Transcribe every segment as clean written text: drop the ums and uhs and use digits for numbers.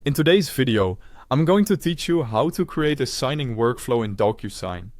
In today's video, I'm going to teach you how to create a signing workflow in DocuSign.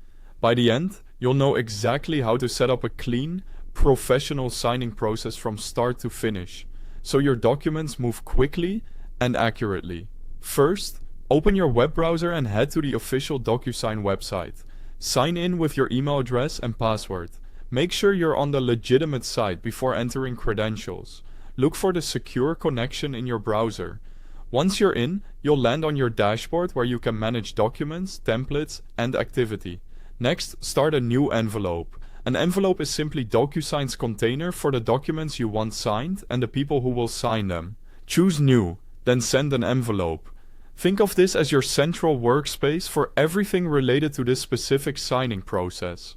By the end, you'll know exactly how to set up a clean, professional signing process from start to finish, so your documents move quickly and accurately. First, open your web browser and head to the official DocuSign website. Sign in with your email address and password. Make sure you're on the legitimate site before entering credentials. Look for the secure connection in your browser. Once you're in, you'll land on your dashboard where you can manage documents, templates, and activity. Next, start a new envelope. An envelope is simply DocuSign's container for the documents you want signed and the people who will sign them. Choose New, then send an envelope. Think of this as your central workspace for everything related to this specific signing process.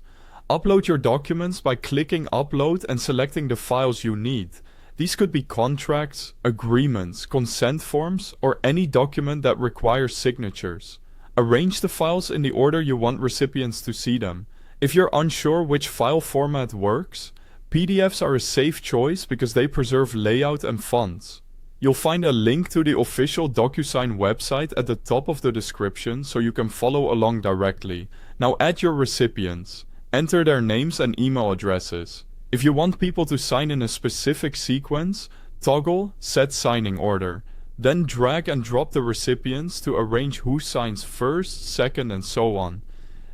Upload your documents by clicking Upload and selecting the files you need. These could be contracts, agreements, consent forms, or any document that requires signatures. Arrange the files in the order you want recipients to see them. If you're unsure which file format works, PDFs are a safe choice because they preserve layout and fonts. You'll find a link to the official DocuSign website at the top of the description so you can follow along directly. Now add your recipients. Enter their names and email addresses. If you want people to sign in a specific sequence, toggle Set Signing Order. Then drag and drop the recipients to arrange who signs first, second, and so on.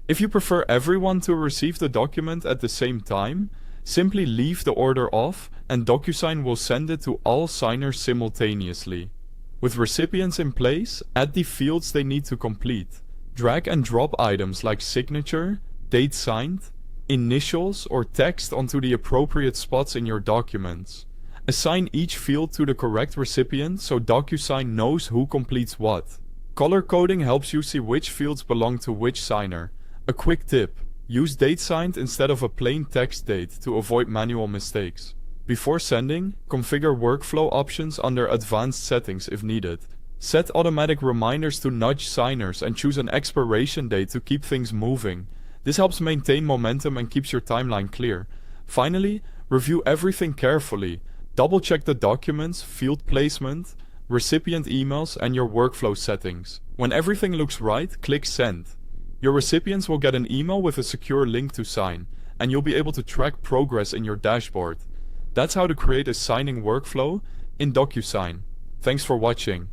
If you prefer everyone to receive the document at the same time, simply leave the order off and DocuSign will send it to all signers simultaneously. With recipients in place, add the fields they need to complete. Drag and drop items like signature, date signed, initials, or text onto the appropriate spots in your documents. Assign each field to the correct recipient so DocuSign knows who completes what. Color coding helps you see which fields belong to which signer. A quick tip: use date signed instead of a plain text date to avoid manual mistakes. Before sending, configure workflow options under Advanced Settings if needed. Set automatic reminders to nudge signers and choose an expiration date to keep things moving. This helps maintain momentum and keeps your timeline clear. Finally, review everything carefully. Double-check the documents, field placement, recipient emails, and your workflow settings. When everything looks right, click Send. Your recipients will get an email with a secure link to sign, and you'll be able to track progress in your dashboard. That's how to create a signing workflow in DocuSign. Thanks for watching.